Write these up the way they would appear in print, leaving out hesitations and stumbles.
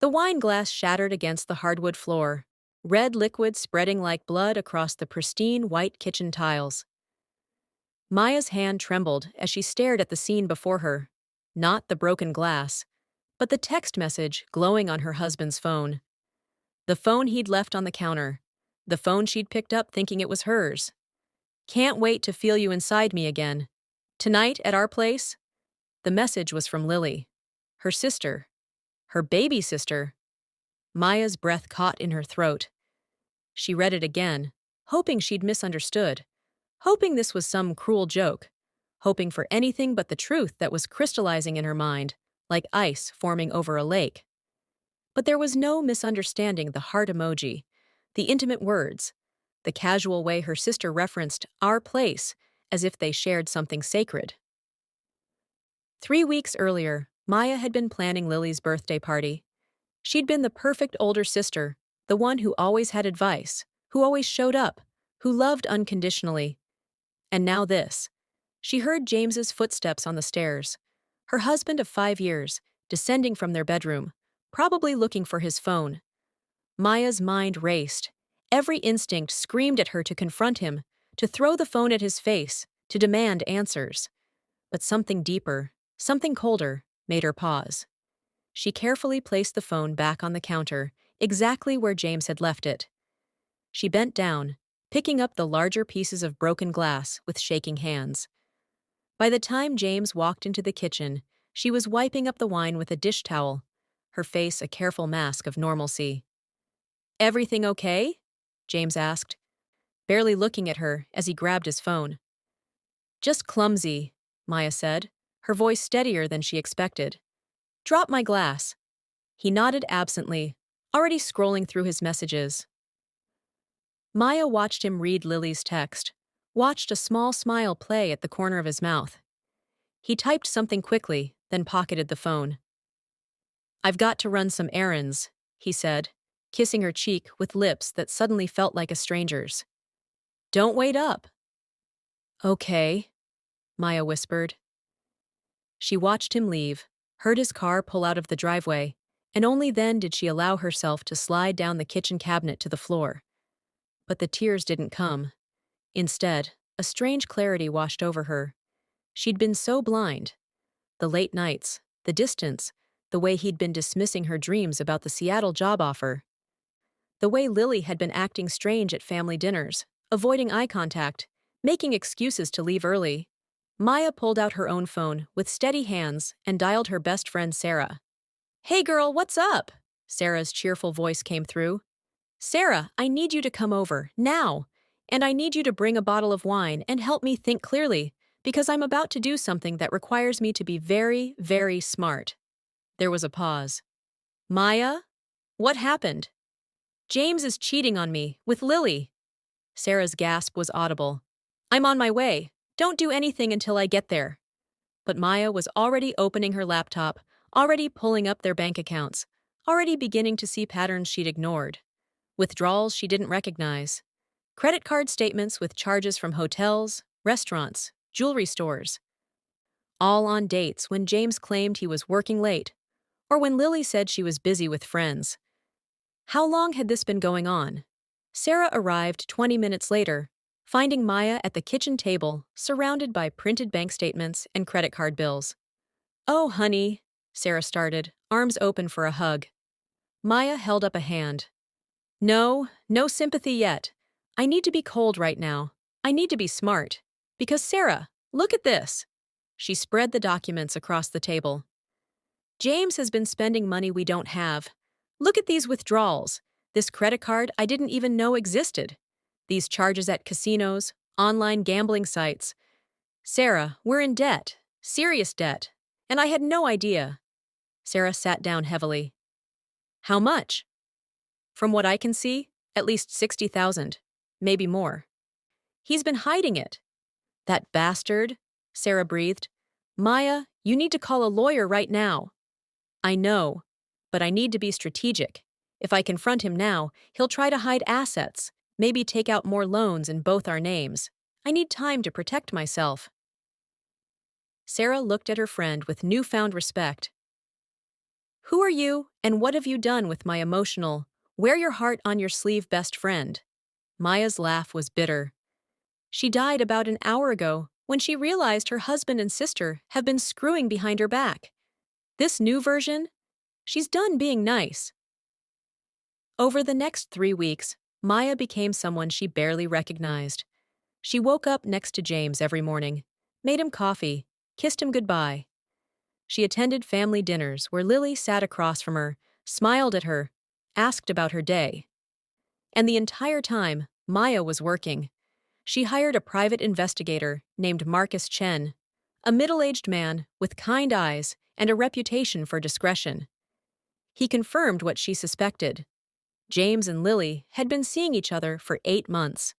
The wine glass shattered against the hardwood floor, red liquid spreading like blood across the pristine white kitchen tiles. Maya's hand trembled as she stared at the scene before her. Not the broken glass, but the text message glowing on her husband's phone. The phone he'd left on the counter. The phone she'd picked up thinking it was hers. "Can't wait to feel you inside me again. Tonight at our place?" The message was from Lily. Her sister. Her baby sister. Maya's breath caught in her throat. She read it again, hoping she'd misunderstood. Hoping this was some cruel joke. Hoping for anything but the truth that was crystallizing in her mind, like ice forming over a lake. But there was no misunderstanding the heart emoji, the intimate words, the casual way her sister referenced our place as if they shared something sacred. 3 weeks earlier, Maya had been planning Lily's birthday party. She'd been the perfect older sister, the one who always had advice, who always showed up, who loved unconditionally. And now this. She heard James's footsteps on the stairs. Her husband of 5 years, descending from their bedroom, probably looking for his phone. Maya's mind raced. Every instinct screamed at her to confront him, to throw the phone at his face, to demand answers. But something deeper, something colder, made her pause. She carefully placed the phone back on the counter, exactly where James had left it. She bent down, picking up the larger pieces of broken glass with shaking hands. By the time James walked into the kitchen, she was wiping up the wine with a dish towel, her face a careful mask of normalcy. "Everything okay?" James asked, barely looking at her as he grabbed his phone. "Just clumsy," Maya said, her voice steadier than she expected. "Drop my glass." He nodded absently, already scrolling through his messages. Maya watched him read Lily's text, watched a small smile play at the corner of his mouth. He typed something quickly, then pocketed the phone. "I've got to run some errands," he said, kissing her cheek with lips that suddenly felt like a stranger's. "Don't wait up." "Okay," Maya whispered. She watched him leave, heard his car pull out of the driveway, and only then did she allow herself to slide down the kitchen cabinet to the floor. But the tears didn't come. Instead, a strange clarity washed over her. She'd been so blind. The late nights, the distance, the way he'd been dismissing her dreams about the Seattle job offer. The way Lily had been acting strange at family dinners, avoiding eye contact, making excuses to leave early. Maya pulled out her own phone with steady hands and dialed her best friend Sarah. "Hey girl, what's up?" Sarah's cheerful voice came through. "Sarah, I need you to come over, now. And I need you to bring a bottle of wine and help me think clearly, because I'm about to do something that requires me to be very, very smart." There was a pause. "Maya? What happened?" "James is cheating on me, with Lily." Sarah's gasp was audible. "I'm on my way. Don't do anything until I get there." But Maya was already opening her laptop, already pulling up their bank accounts, already beginning to see patterns she'd ignored. Withdrawals she didn't recognize. Credit card statements with charges from hotels, restaurants, jewelry stores. All on dates when James claimed he was working late, or when Lily said she was busy with friends. How long had this been going on? Sarah arrived 20 minutes later, finding Maya at the kitchen table, surrounded by printed bank statements and credit card bills. "Oh, honey," Sarah started, arms open for a hug. Maya held up a hand. "No, no sympathy yet. I need to be cold right now. I need to be smart. Because Sarah, look at this." She spread the documents across the table. "James has been spending money we don't have. Look at these withdrawals. This credit card I didn't even know existed. These charges at casinos, online gambling sites. Sarah, we're in debt. Serious debt. And I had no idea." Sarah sat down heavily. "How much?" "From what I can see, at least 60,000. Maybe more." "He's been hiding it." "That bastard," Sarah breathed. "Maya, you need to call a lawyer right now." "I know, but I need to be strategic. If I confront him now, he'll try to hide assets, maybe take out more loans in both our names. I need time to protect myself." Sarah looked at her friend with newfound respect. Who are you, and what have you done with my emotional, wear your heart on your sleeve best friend? Maya's laugh was bitter. She died about an hour ago when she realized her husband and sister have been screwing behind her back. This new version? She's done being nice. Over the next 3 weeks, Maya became someone she barely recognized. She woke up next to James every morning, made him coffee, kissed him goodbye. She attended family dinners where Lily sat across from her, smiled at her, asked about her day. And the entire time, Maya was working. She hired a private investigator named Marcus Chen, a middle-aged man with kind eyes and a reputation for discretion. He confirmed what she suspected. James and Lily had been seeing each other for 8 months.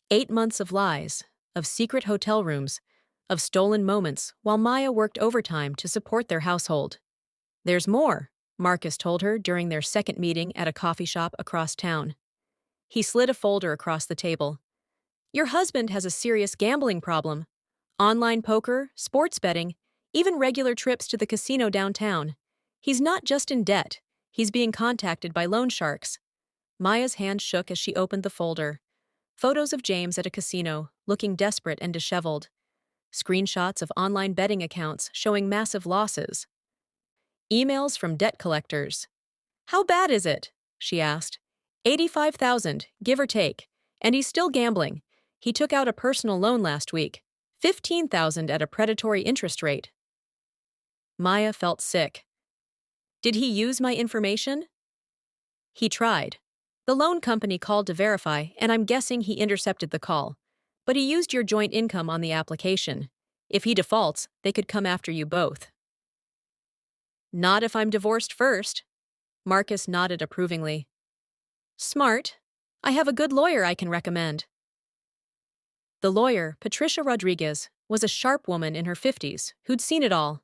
8 months of lies, of secret hotel rooms, of stolen moments while Maya worked overtime to support their household. There's more, Marcus told her during their second meeting at a coffee shop across town. He slid a folder across the table. Your husband has a serious gambling problem. Online poker, sports betting, even regular trips to the casino downtown. He's not just in debt, he's being contacted by loan sharks. Maya's hand shook as she opened the folder. Photos of James at a casino, looking desperate and disheveled. Screenshots of online betting accounts showing massive losses. Emails from debt collectors. How bad is it? She asked. 85,000, give or take. And he's still gambling. He took out a personal loan last week. 15,000 at a predatory interest rate. Maya felt sick. Did he use my information? He tried. The loan company called to verify, and I'm guessing he intercepted the call. But he used your joint income on the application. If he defaults, they could come after you both. Not if I'm divorced first. Marcus nodded approvingly. Smart. I have a good lawyer I can recommend. The lawyer, Patricia Rodriguez, was a sharp woman in her 50s who'd seen it all.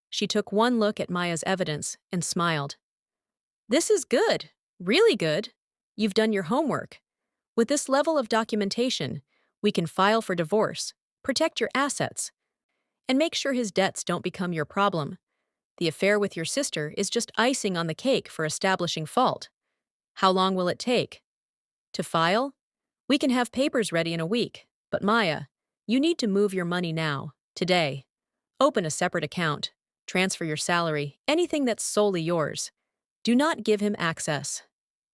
She took one look at Maya's evidence and smiled. This is good. Really good. You've done your homework. With this level of documentation, we can file for divorce, protect your assets, and make sure his debts don't become your problem. The affair with your sister is just icing on the cake for establishing fault. How long will it take? To file? We can have papers ready in a week, but Maya, you need to move your money now, today. Open a separate account, transfer your salary, anything that's solely yours. Do not give him access.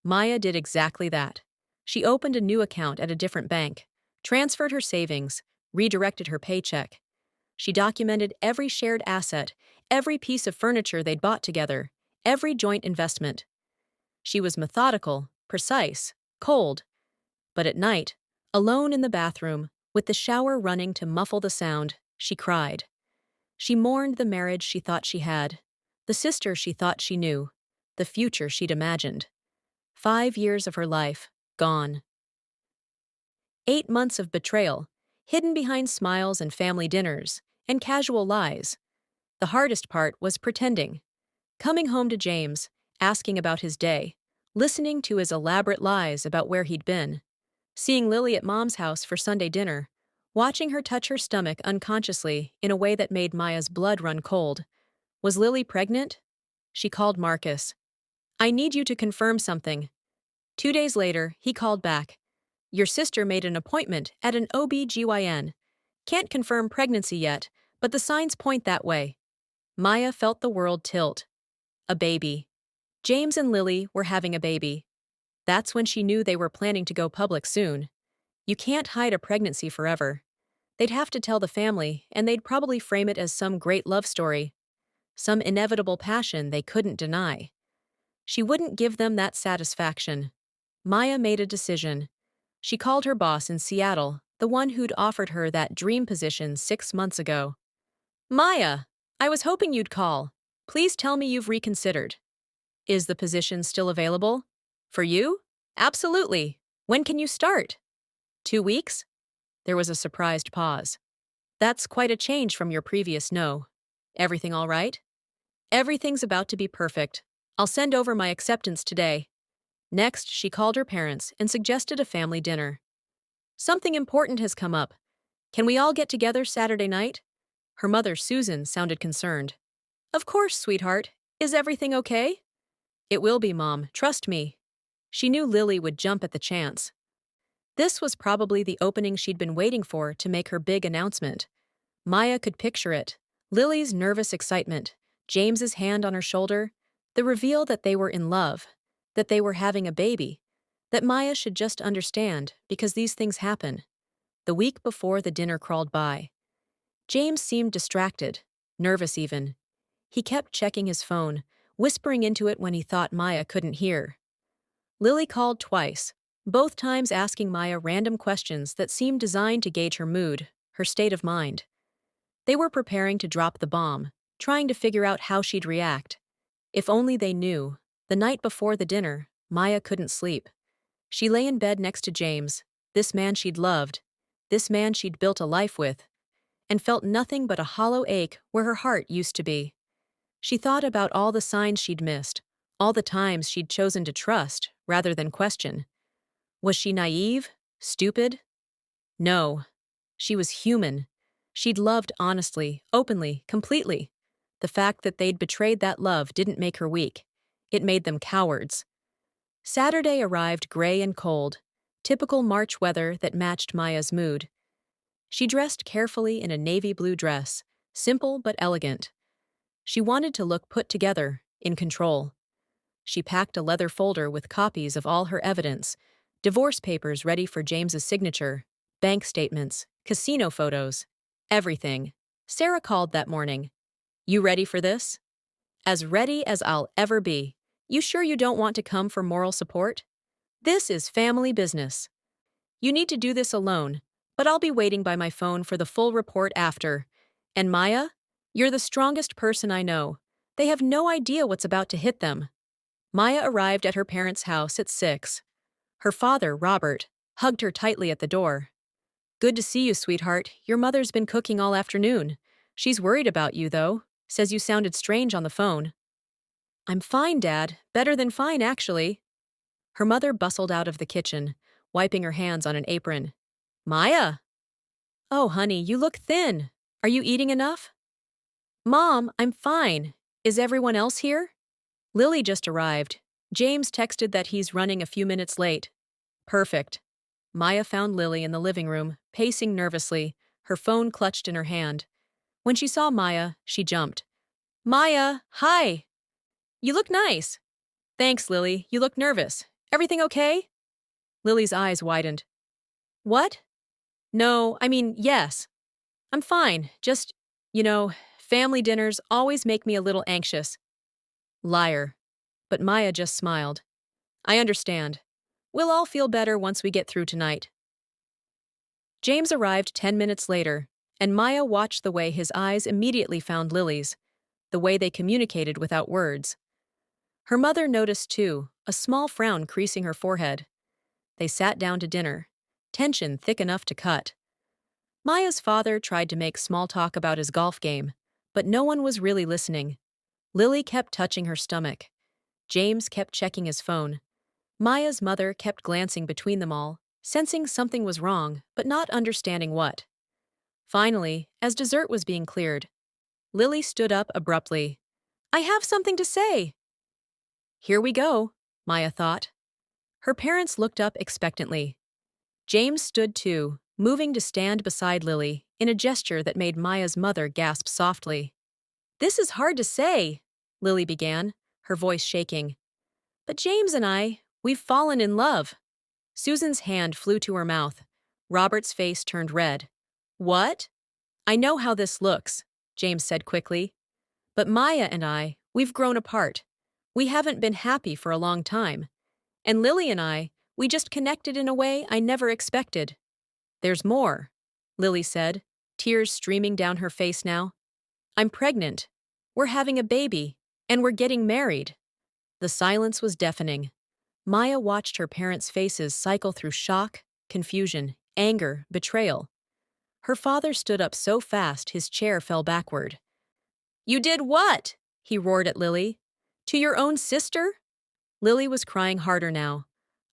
Maya did exactly that. She opened a new account at a different bank, transferred her savings, redirected her paycheck. She documented every shared asset, every piece of furniture they'd bought together, every joint investment. She was methodical, precise, cold. But at night, alone in the bathroom, with the shower running to muffle the sound, she cried. She mourned the marriage she thought she had, the sister she thought she knew, the future she'd imagined. 5 years of her life, gone. 8 months of betrayal, hidden behind smiles and family dinners, and casual lies. The hardest part was pretending. Coming home to James, asking about his day, listening to his elaborate lies about where he'd been, seeing Lily at Mom's house for Sunday dinner, watching her touch her stomach unconsciously in a way that made Maya's blood run cold. Was Lily pregnant? She called Marcus. I need you to confirm something. 2 days later, he called back. Your sister made an appointment at an OB/GYN. Can't confirm pregnancy yet, but the signs point that way. Maya felt the world tilt. A baby. James and Lily were having a baby. That's when she knew they were planning to go public soon. You can't hide a pregnancy forever. They'd have to tell the family, and they'd probably frame it as some great love story. Some inevitable passion they couldn't deny. She wouldn't give them that satisfaction. Maya made a decision. She called her boss in Seattle, the one who'd offered her that dream position 6 months ago. Maya, I was hoping you'd call. Please tell me you've reconsidered. Is the position still available? For you? Absolutely. When can you start? 2 weeks? There was a surprised pause. That's quite a change from your previous no. Everything all right? Everything's about to be perfect. I'll send over my acceptance today. Next, she called her parents and suggested a family dinner. Something important has come up. Can we all get together Saturday night? Her mother, Susan, sounded concerned. Of course, sweetheart. Is everything okay? It will be, Mom, trust me. She knew Lily would jump at the chance. This was probably the opening she'd been waiting for to make her big announcement. Maya could picture it. Lily's nervous excitement, James's hand on her shoulder, the reveal that they were in love, that they were having a baby, that Maya should just understand because these things happen. The week before the dinner crawled by. James seemed distracted, nervous even. He kept checking his phone, whispering into it when he thought Maya couldn't hear. Lily called twice, both times asking Maya random questions that seemed designed to gauge her mood, her state of mind. They were preparing to drop the bomb, trying to figure out how she'd react. If only they knew. The night before the dinner, Maya couldn't sleep. She lay in bed next to James, this man she'd loved, this man she'd built a life with, and felt nothing but a hollow ache where her heart used to be. She thought about all the signs she'd missed, all the times she'd chosen to trust rather than question. Was she naive? Stupid? No. She was human. She'd loved honestly, openly, completely. The fact that they'd betrayed that love didn't make her weak. It made them cowards. Saturday arrived gray and cold, typical March weather that matched Maya's mood. She dressed carefully in a navy blue dress, simple but elegant. She wanted to look put together, in control. She packed a leather folder with copies of all her evidence, divorce papers ready for James's signature, bank statements, casino photos, everything. Sarah called that morning. You ready for this? As ready as I'll ever be. You sure you don't want to come for moral support? This is family business. You need to do this alone, but I'll be waiting by my phone for the full report after. And Maya, you're the strongest person I know. They have no idea what's about to hit them. Maya arrived at her parents' house at 6. Her father, Robert, hugged her tightly at the door. Good to see you, sweetheart. Your mother's been cooking all afternoon. She's worried about you, though. Says you sounded strange on the phone. I'm fine, Dad. Better than fine, actually. Her mother bustled out of the kitchen, wiping her hands on an apron. Maya! Oh, honey, you look thin. Are you eating enough? Mom, I'm fine. Is everyone else here? Lily just arrived. James texted that he's running a few minutes late. Perfect. Maya found Lily in the living room, pacing nervously, her phone clutched in her hand. When she saw Maya, she jumped. Maya, hi! You look nice. Thanks, Lily. You look nervous. Everything okay? Lily's eyes widened. What? No, I mean, yes. I'm fine. Just, family dinners always make me a little anxious. Liar. But Maya just smiled. I understand. We'll all feel better once we get through tonight. James arrived 10 minutes later, and Maya watched the way his eyes immediately found Lily's, the way they communicated without words. Her mother noticed too, a small frown creasing her forehead. They sat down to dinner, tension thick enough to cut. Maya's father tried to make small talk about his golf game, but no one was really listening. Lily kept touching her stomach. James kept checking his phone. Maya's mother kept glancing between them all, sensing something was wrong, but not understanding what. Finally, as dessert was being cleared, Lily stood up abruptly. I have something to say. Here we go, Maya thought. Her parents looked up expectantly. James stood too, moving to stand beside Lily, in a gesture that made Maya's mother gasp softly. This is hard to say, Lily began, her voice shaking. But James and we've fallen in love. Susan's hand flew to her mouth. Robert's face turned red. What? I know how this looks, James said quickly. But Maya and we've grown apart. We haven't been happy for a long time. And Lily and we just connected in a way I never expected. There's more, Lily said, tears streaming down her face now. I'm pregnant. We're having a baby. And we're getting married. The silence was deafening. Maya watched her parents' faces cycle through shock, confusion, anger, betrayal. Her father stood up so fast his chair fell backward. You did what? He roared at Lily. To your own sister? Lily was crying harder now.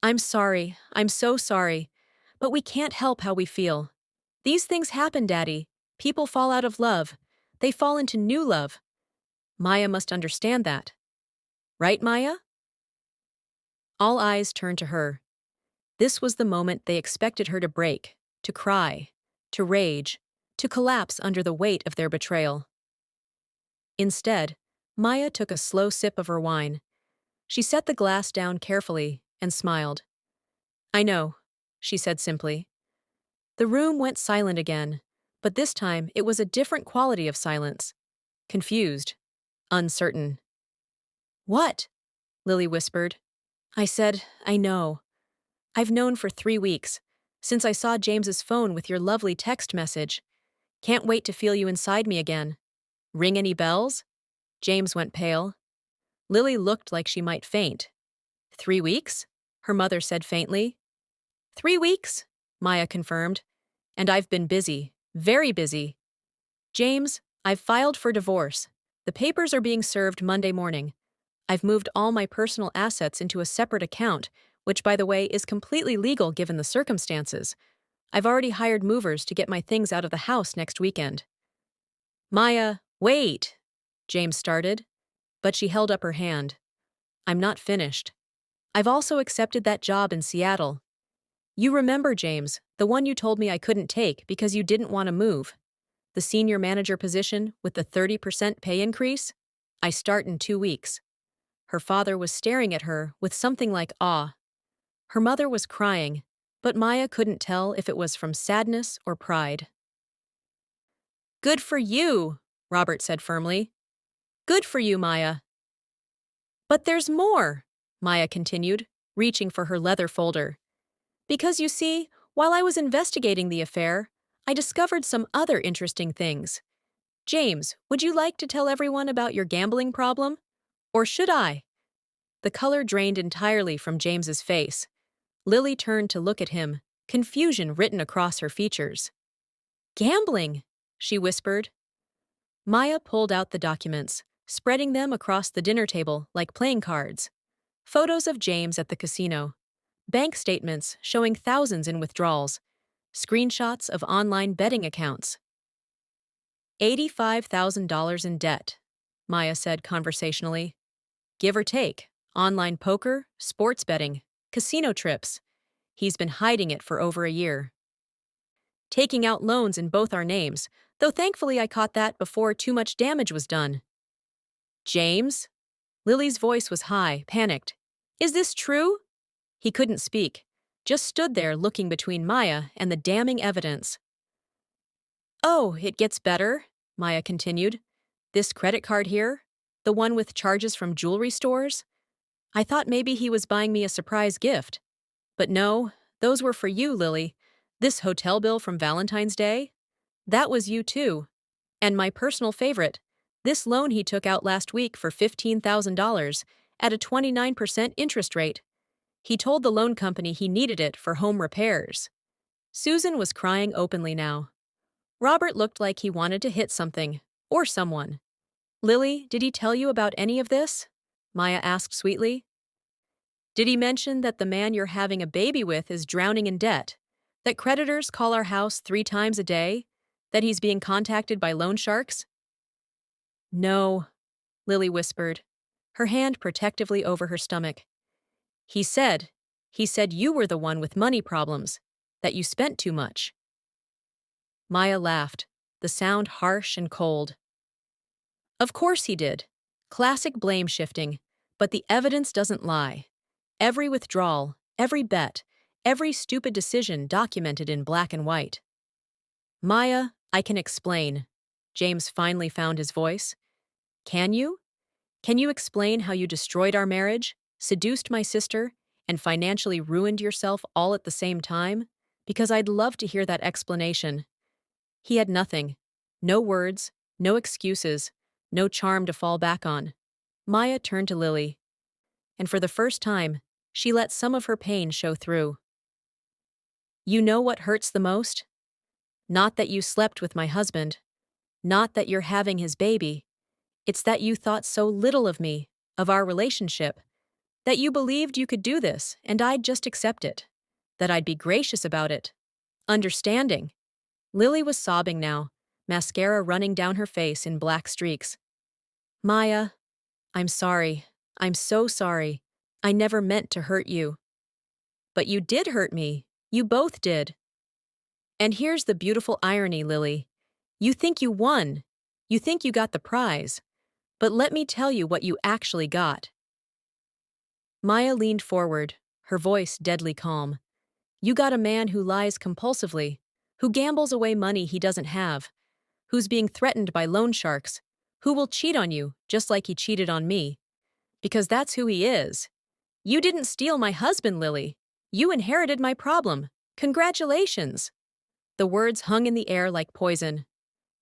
I'm sorry. I'm so sorry. But we can't help how we feel. These things happen, Daddy. People fall out of love. They fall into new love. Maya must understand that. Right, Maya? All eyes turned to her. This was the moment they expected her to break, to cry, to rage, to collapse under the weight of their betrayal. Instead, Maya took a slow sip of her wine. She set the glass down carefully and smiled. I know, she said simply. The room went silent again, but this time it was a different quality of silence. Confused, uncertain. What? Lily whispered. I said, I know. I've known for 3 weeks, since I saw James's phone with your lovely text message. Can't wait to feel you inside me again. Ring any bells? James went pale. Lily looked like she might faint. 3 weeks? Her mother said faintly. 3 weeks? Maya confirmed. And I've been busy, very busy. James, I've filed for divorce. The papers are being served Monday morning. I've moved all my personal assets into a separate account, which, by the way, is completely legal given the circumstances. I've already hired movers to get my things out of the house next weekend. Maya, wait, James started, but she held up her hand. I'm not finished. I've also accepted that job in Seattle. You remember, James, the one you told me I couldn't take because you didn't want to move. The senior manager position with the 30% pay increase? I start in 2 weeks. Her father was staring at her with something like awe. Her mother was crying, but Maya couldn't tell if it was from sadness or pride. Good for you, Robert said firmly. Good for you, Maya. But there's more, Maya continued, reaching for her leather folder. Because you see, while I was investigating the affair, I discovered some other interesting things. James, would you like to tell everyone about your gambling problem? Or should I? The color drained entirely from James's face. Lily turned to look at him, confusion written across her features. Gambling, she whispered. Maya pulled out the documents, spreading them across the dinner table like playing cards. Photos of James at the casino. Bank statements showing thousands in withdrawals. Screenshots of online betting accounts. $85,000 in debt, Maya said conversationally. Give or take, online poker, sports betting, casino trips. He's been hiding it for over a year. Taking out loans in both our names, though thankfully I caught that before too much damage was done. James? Lily's voice was high, panicked. Is this true? He couldn't speak, just stood there looking between Maya and the damning evidence. Oh, it gets better, Maya continued. This credit card here, the one with charges from jewelry stores? I thought maybe he was buying me a surprise gift. But no, those were for you, Lily. This hotel bill from Valentine's Day? That was you too. And my personal favorite, this loan he took out last week for $15,000 at a 29% interest rate. He told the loan company he needed it for home repairs. Susan was crying openly now. Robert looked like he wanted to hit something, or someone. Lily, did he tell you about any of this? Maya asked sweetly. Did he mention that the man you're having a baby with is drowning in debt? That creditors call our house 3 times a day? That he's being contacted by loan sharks? No, Lily whispered, her hand protectively over her stomach. He said you were the one with money problems, that you spent too much. Maya laughed, the sound harsh and cold. Of course he did. Classic blame shifting, but the evidence doesn't lie. Every withdrawal, every bet, every stupid decision documented in black and white. Maya, I can explain. James finally found his voice. Can you? Can you explain how you destroyed our marriage, seduced my sister, and financially ruined yourself all at the same time? Because I'd love to hear that explanation. He had nothing. No words, no excuses, no charm to fall back on. Maya turned to Lily. And for the first time, she let some of her pain show through. You know what hurts the most? Not that you slept with my husband. Not that you're having his baby. It's that you thought so little of me, of our relationship, that you believed you could do this and I'd just accept it, that I'd be gracious about it. Understanding. Lily was sobbing now, mascara running down her face in black streaks. Maya, I'm sorry. I'm so sorry. I never meant to hurt you. But you did hurt me. You both did. And here's the beautiful irony, Lily. You think you won. You think you got the prize. But let me tell you what you actually got. Maya leaned forward, her voice deadly calm. You got a man who lies compulsively, who gambles away money he doesn't have, who's being threatened by loan sharks, who will cheat on you just like he cheated on me. Because that's who he is. You didn't steal my husband, Lily. You inherited my problem. Congratulations. The words hung in the air like poison.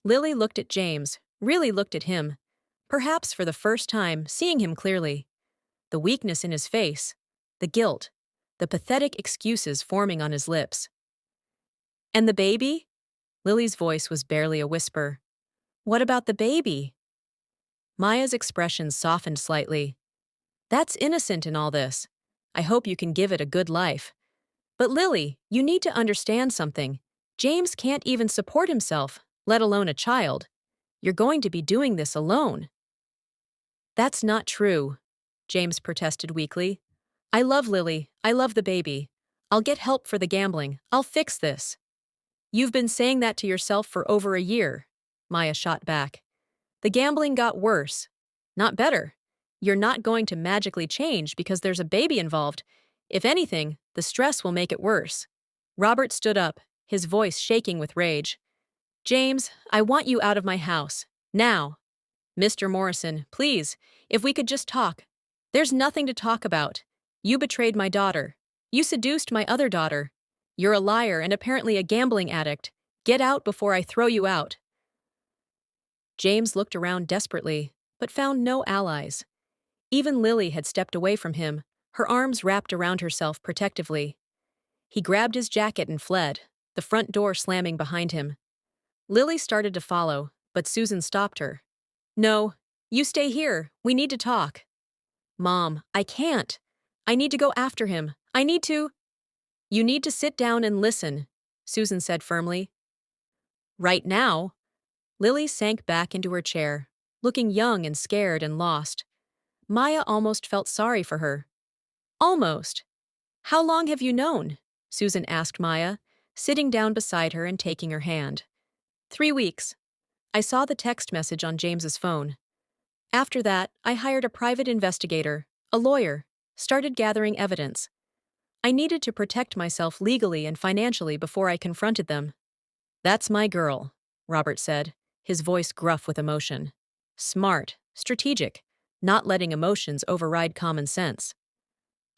Lily looked at James, really looked at him, perhaps for the first time seeing him clearly. The weakness in his face, the guilt, the pathetic excuses forming on his lips. And the baby? Lily's voice was barely a whisper. What about the baby? Maya's expression softened slightly. That's innocent in all this. I hope you can give it a good life. But Lily, you need to understand something. James can't even support himself, let alone a child. You're going to be doing this alone. That's not true, James protested weakly. I love Lily. I love the baby. I'll get help for the gambling. I'll fix this. You've been saying that to yourself for over a year, Maya shot back. The gambling got worse, not better. You're not going to magically change because there's a baby involved. If anything, the stress will make it worse. Robert stood up, his voice shaking with rage. James, I want you out of my house. Now. Mr. Morrison, please, if we could just talk. There's nothing to talk about. You betrayed my daughter. You seduced my other daughter. You're a liar and apparently a gambling addict. Get out before I throw you out. James looked around desperately, but found no allies. Even Lily had stepped away from him, her arms wrapped around herself protectively. He grabbed his jacket and fled, the front door slamming behind him. Lily started to follow, but Susan stopped her. No, you stay here. We need to talk. Mom, I can't. I need to go after him. I need to. You need to sit down and listen, Susan said firmly. Right now? Lily sank back into her chair, looking young and scared and lost. Maya almost felt sorry for her. Almost. How long have you known? Susan asked Maya, sitting down beside her and taking her hand. 3 weeks. I saw the text message on James's phone. After that, I hired a private investigator, a lawyer, started gathering evidence. I needed to protect myself legally and financially before I confronted them. That's my girl, Robert said, his voice gruff with emotion. Smart, strategic, not letting emotions override common sense.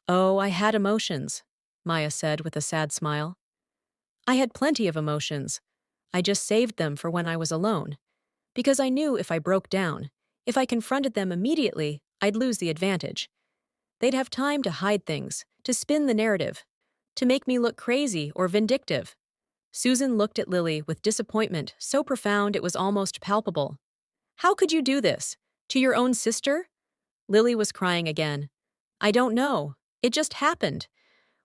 Oh, I had emotions, Maya said with a sad smile. I had plenty of emotions. I just saved them for when I was alone. Because I knew if I broke down, if I confronted them immediately, I'd lose the advantage. They'd have time to hide things, to spin the narrative, to make me look crazy or vindictive. Susan looked at Lily with disappointment so profound it was almost palpable. How could you do this? To your own sister? Lily was crying again. I don't know. It just happened.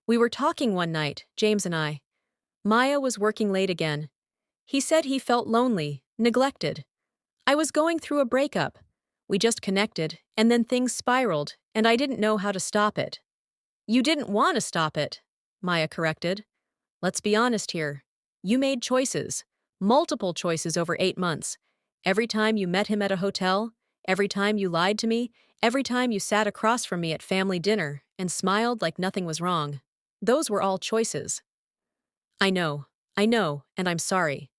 We were talking one night, James and I. Maya was working late again. He said he felt lonely, neglected. I was going through a breakup. We just connected, and then things spiraled, and I didn't know how to stop it. You didn't want to stop it, Maya corrected. Let's be honest here. You made choices, multiple choices over 8 months. Every time you met him at a hotel, every time you lied to me, every time you sat across from me at family dinner and smiled like nothing was wrong. Those were all choices. I know, and I'm sorry.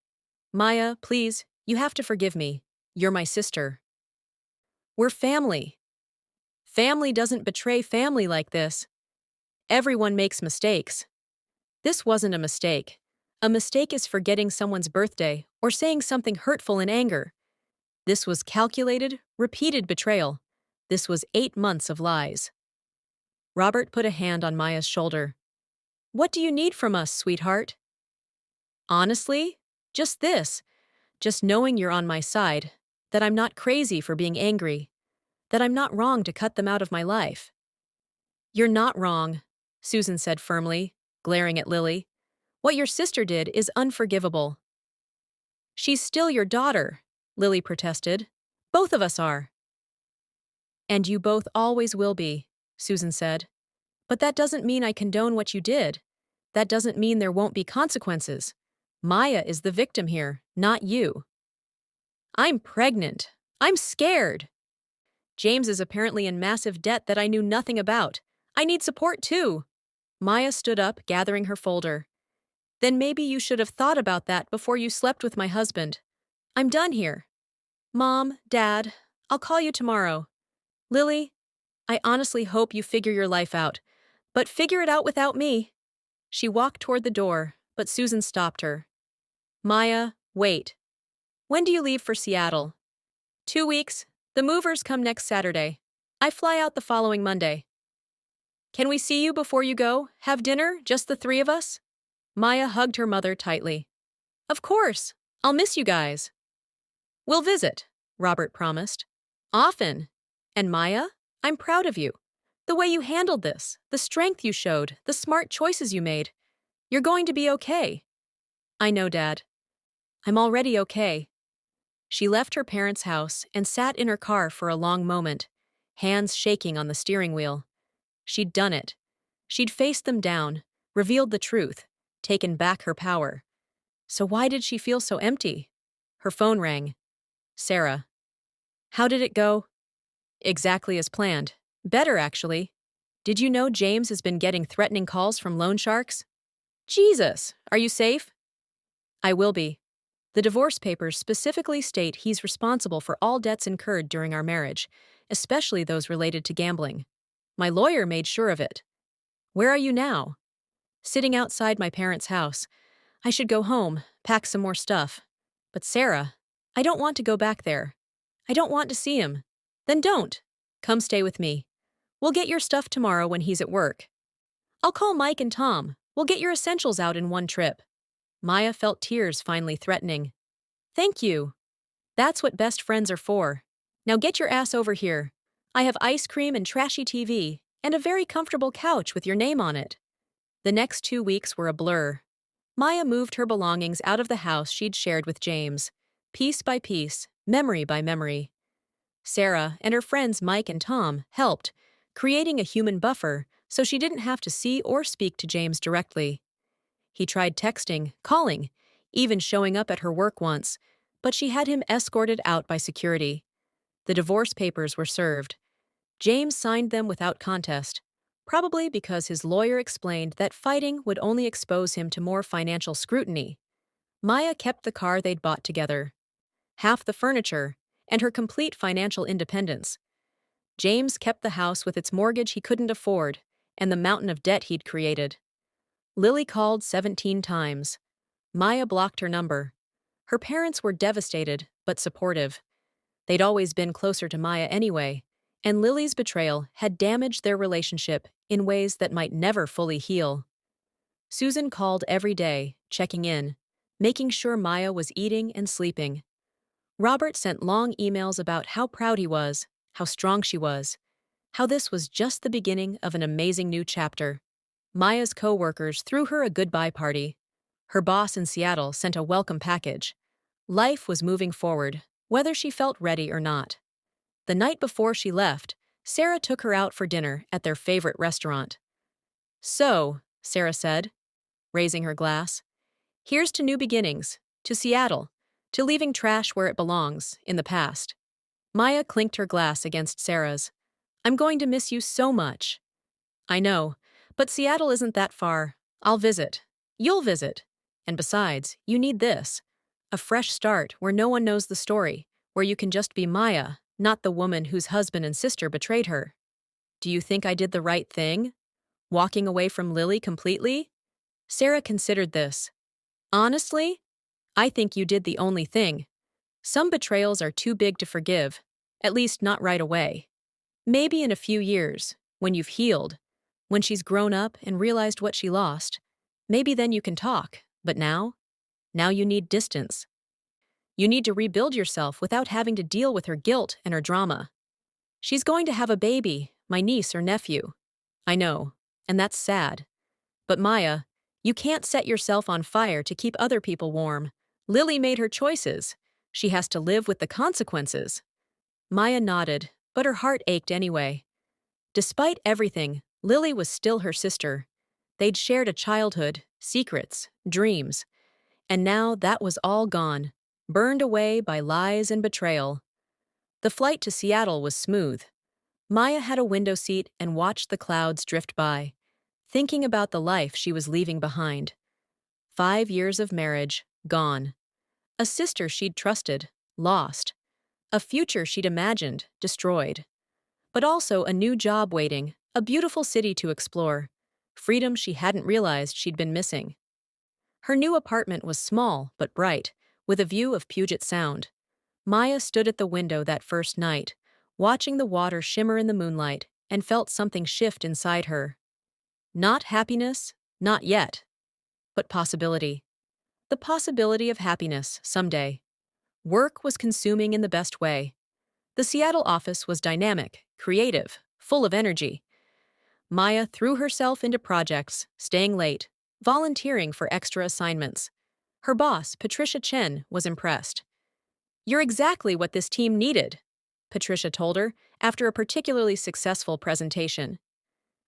Maya, please, you have to forgive me. You're my sister. We're family. Family doesn't betray family like this. Everyone makes mistakes. This wasn't a mistake. A mistake is forgetting someone's birthday or saying something hurtful in anger. This was calculated, repeated betrayal. This was 8 months of lies. Robert put a hand on Maya's shoulder. What do you need from us, sweetheart? Honestly, just this. Just knowing you're on my side, that I'm not crazy for being angry, that I'm not wrong to cut them out of my life. You're not wrong, Susan said firmly, glaring at Lily. What your sister did is unforgivable. She's still your daughter, Lily protested. Both of us are. And you both always will be, Susan said. But that doesn't mean I condone what you did. That doesn't mean there won't be consequences. Maya is the victim here, not you. I'm pregnant. I'm scared. James is apparently in massive debt that I knew nothing about. I need support too. Maya stood up, gathering her folder. Then maybe you should have thought about that before you slept with my husband. I'm done here. Mom, Dad, I'll call you tomorrow. Lily, I honestly hope you figure your life out, but figure it out without me. She walked toward the door, but Susan stopped her. Maya, wait. When do you leave for Seattle? 2 weeks. The movers come next Saturday. I fly out the following Monday. Can we see you before you go? Have dinner, just the three of us? Maya hugged her mother tightly. Of course. I'll miss you guys. We'll visit, Robert promised. Often. And Maya, I'm proud of you. The way you handled this, the strength you showed, the smart choices you made. You're going to be okay. I know, Dad. I'm already okay. She left her parents' house and sat in her car for a long moment, hands shaking on the steering wheel. She'd done it. She'd faced them down, revealed the truth, taken back her power. So why did she feel so empty? Her phone rang. Sarah. How did it go? Exactly as planned. Better, actually. Did you know James has been getting threatening calls from loan sharks? Jesus, are you safe? I will be. The divorce papers specifically state he's responsible for all debts incurred during our marriage, especially those related to gambling. My lawyer made sure of it. Where are you now? Sitting outside my parents' house. I should go home, pack some more stuff. But Sarah, I don't want to go back there. I don't want to see him. Then don't. Come stay with me. We'll get your stuff tomorrow when he's at work. I'll call Mike and Tom. We'll get your essentials out in one trip. Maya felt tears finally threatening. Thank you. That's what best friends are for. Now get your ass over here. I have ice cream and trashy TV, and a very comfortable couch with your name on it. The next 2 weeks were a blur. Maya moved her belongings out of the house she'd shared with James, piece by piece, memory by memory. Sarah and her friends Mike and Tom helped, creating a human buffer so she didn't have to see or speak to James directly. He tried texting, calling, even showing up at her work once, but she had him escorted out by security. The divorce papers were served. James signed them without contest, probably because his lawyer explained that fighting would only expose him to more financial scrutiny. Maya kept the car they'd bought together, half the furniture, and her complete financial independence. James kept the house with its mortgage he couldn't afford and the mountain of debt he'd created. Lily called 17 times. Maya blocked her number. Her parents were devastated, but supportive. They'd always been closer to Maya anyway, and Lily's betrayal had damaged their relationship in ways that might never fully heal. Susan called every day, checking in, making sure Maya was eating and sleeping. Robert sent long emails about how proud he was, how strong she was, how this was just the beginning of an amazing new chapter. Maya's co-workers threw her a goodbye party. Her boss in Seattle sent a welcome package. Life was moving forward, whether she felt ready or not. The night before she left, Sarah took her out for dinner at their favorite restaurant. So, Sarah said, raising her glass, here's to new beginnings, to Seattle, to leaving trash where it belongs, in the past. Maya clinked her glass against Sarah's. I'm going to miss you so much. I know, but Seattle isn't that far. I'll visit. You'll visit. And besides, you need this. A fresh start where no one knows the story, where you can just be Maya, not the woman whose husband and sister betrayed her. Do you think I did the right thing? Walking away from Lily completely? Sarah considered this. Honestly, I think you did the only thing. Some betrayals are too big to forgive, at least not right away. Maybe in a few years, when you've healed, when she's grown up and realized what she lost, maybe then you can talk, but now you need distance. You need to rebuild yourself without having to deal with her guilt and her drama. She's going to have a baby, my niece or nephew. I know, and that's sad. But Maya, you can't set yourself on fire to keep other people warm. Lily made her choices. She has to live with the consequences. Maya nodded, but her heart ached anyway. Despite everything, Lily was still her sister. They'd shared a childhood, secrets, dreams, and now that was all gone, burned away by lies and betrayal. The flight to Seattle was smooth. Maya had a window seat and watched the clouds drift by, thinking about the life she was leaving behind. 5 years of marriage, gone. A sister she'd trusted, lost. A future she'd imagined, destroyed. But also a new job waiting, a beautiful city to explore. Freedom she hadn't realized she'd been missing. Her new apartment was small but bright, with a view of Puget Sound. Maya stood at the window that first night, watching the water shimmer in the moonlight, and felt something shift inside her. Not happiness, not yet, but possibility. The possibility of happiness someday. Work was consuming in the best way. The Seattle office was dynamic, creative, full of energy. Maya threw herself into projects, staying late, volunteering for extra assignments. Her boss, Patricia Chen, was impressed. "You're exactly what this team needed," Patricia told her after a particularly successful presentation.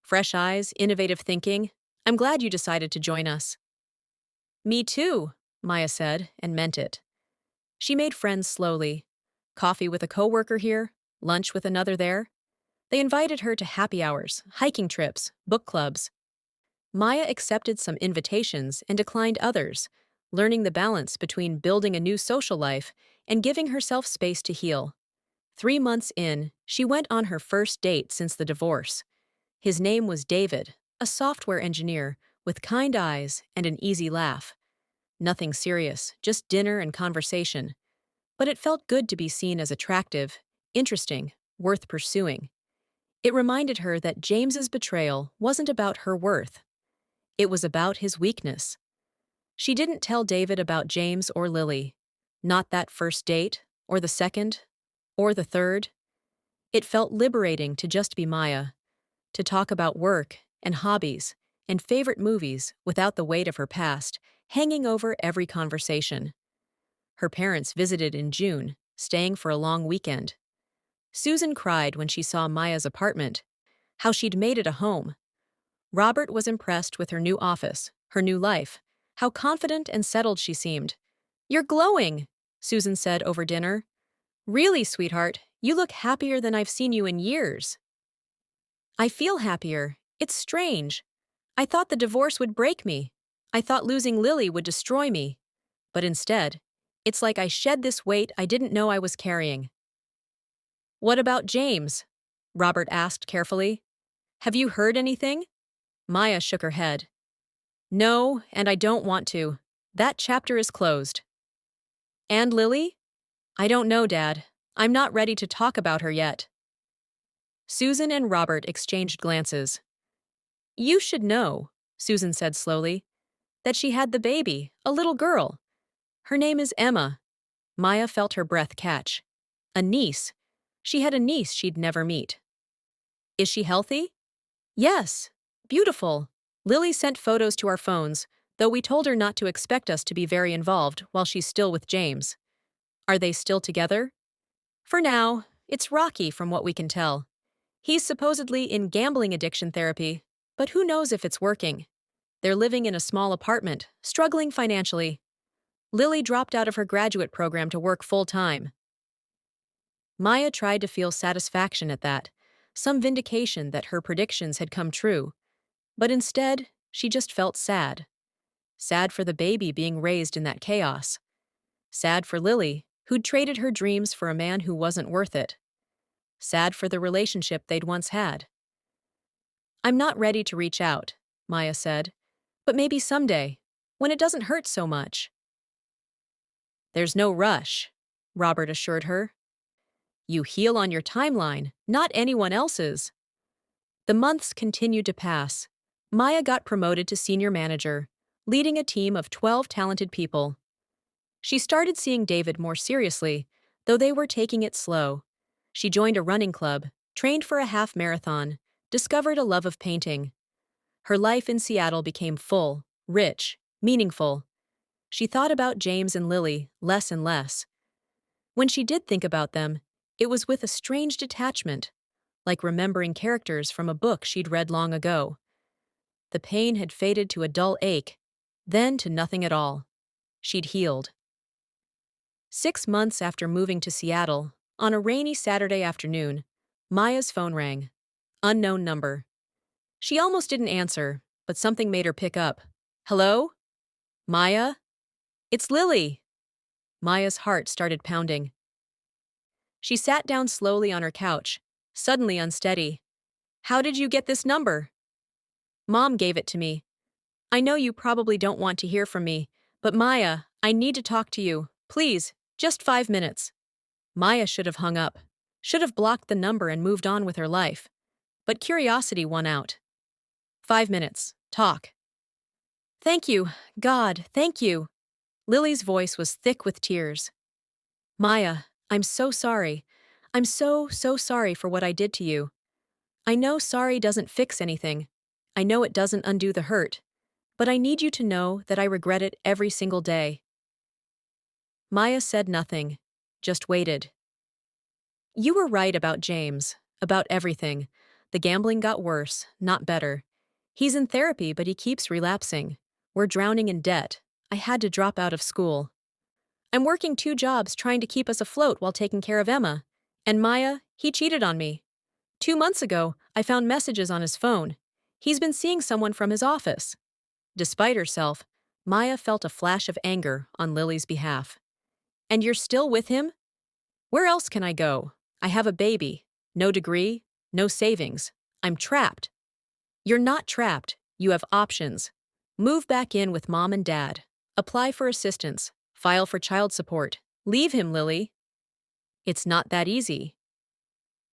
"Fresh eyes, innovative thinking. I'm glad you decided to join us." "Me too," Maya said, and meant it. She made friends slowly. Coffee with a coworker here, lunch with another there. They invited her to happy hours, hiking trips, book clubs. Maya accepted some invitations and declined others, learning the balance between building a new social life and giving herself space to heal. 3 months in, she went on her first date since the divorce. His name was David, a software engineer with kind eyes and an easy laugh. Nothing serious, just dinner and conversation. But it felt good to be seen as attractive, interesting, worth pursuing. It reminded her that James's betrayal wasn't about her worth. It was about his weakness. She didn't tell David about James or Lily. Not that first date, or the second, or the third. It felt liberating to just be Maya, to talk about work and hobbies and favorite movies without the weight of her past hanging over every conversation. Her parents visited in June, staying for a long weekend. Susan cried when she saw Maya's apartment, how she'd made it a home. Robert was impressed with her new office, her new life, how confident and settled she seemed. "You're glowing," Susan said over dinner. "Really, sweetheart, you look happier than I've seen you in years." "I feel happier. It's strange. I thought the divorce would break me. I thought losing Lily would destroy me. But instead, it's like I shed this weight I didn't know I was carrying." "What about James?" Robert asked carefully. "Have you heard anything?" Maya shook her head. "No, and I don't want to. That chapter is closed." "And Lily?" "I don't know, Dad. I'm not ready to talk about her yet." Susan and Robert exchanged glances. "You should know," Susan said slowly, "that she had the baby, a little girl. Her name is Emma." Maya felt her breath catch. A niece. She had a niece she'd never meet. "Is she healthy?" "Yes. Beautiful. Lily sent photos to our phones, though we told her not to expect us to be very involved while she's still with James." "Are they still together?" "For now. It's rocky from what we can tell. He's supposedly in gambling addiction therapy, but who knows if it's working. They're living in a small apartment, struggling financially. Lily dropped out of her graduate program to work full-time." Maya tried to feel satisfaction at that, some vindication that her predictions had come true. But instead, she just felt sad. Sad for the baby being raised in that chaos. Sad for Lily, who'd traded her dreams for a man who wasn't worth it. Sad for the relationship they'd once had. "I'm not ready to reach out," Maya said. "But maybe someday, when it doesn't hurt so much." "There's no rush," Robert assured her. "You heal on your timeline, not anyone else's." The months continued to pass. Maya got promoted to senior manager, leading a team of 12 talented people. She started seeing David more seriously, though they were taking it slow. She joined a running club, trained for a half marathon, discovered a love of painting. Her life in Seattle became full, rich, meaningful. She thought about James and Lily less and less. When she did think about them, It was with a strange detachment, like remembering characters from a book she'd read long ago. The pain had faded to a dull ache, then to nothing at all. She'd healed. 6 months after moving to Seattle, on a rainy Saturday afternoon, Maya's phone rang. Unknown number. She almost didn't answer, but something made her pick up. Hello? Maya? It's Lily. Maya's heart started pounding. She sat down slowly on her couch, suddenly unsteady. How did you get this number? Mom gave it to me. I know you probably don't want to hear from me, but Maya, I need to talk to you. Please, just 5 minutes. Maya should have hung up, should have blocked the number and moved on with her life. But curiosity won out. 5 minutes. Talk. Thank you, God, thank you. Lily's voice was thick with tears. Maya, I'm so sorry. I'm so sorry for what I did to you. I know sorry doesn't fix anything. I know it doesn't undo the hurt. But I need you to know that I regret it every single day. Maya said nothing, just waited. You were right about James, about everything. The gambling got worse, not better. He's in therapy, but he keeps relapsing. We're drowning in debt. I had to drop out of school. I'm working 2 jobs trying to keep us afloat while taking care of Emma. And Maya, he cheated on me. 2 months ago, I found messages on his phone. He's been seeing someone from his office. Despite herself, Maya felt a flash of anger on Lily's behalf. And you're still with him? Where else can I go? I have a baby. No degree, no savings. I'm trapped. You're not trapped. You have options. Move back in with mom and dad. Apply for assistance. File for child support. Leave him, Lily. It's not that easy.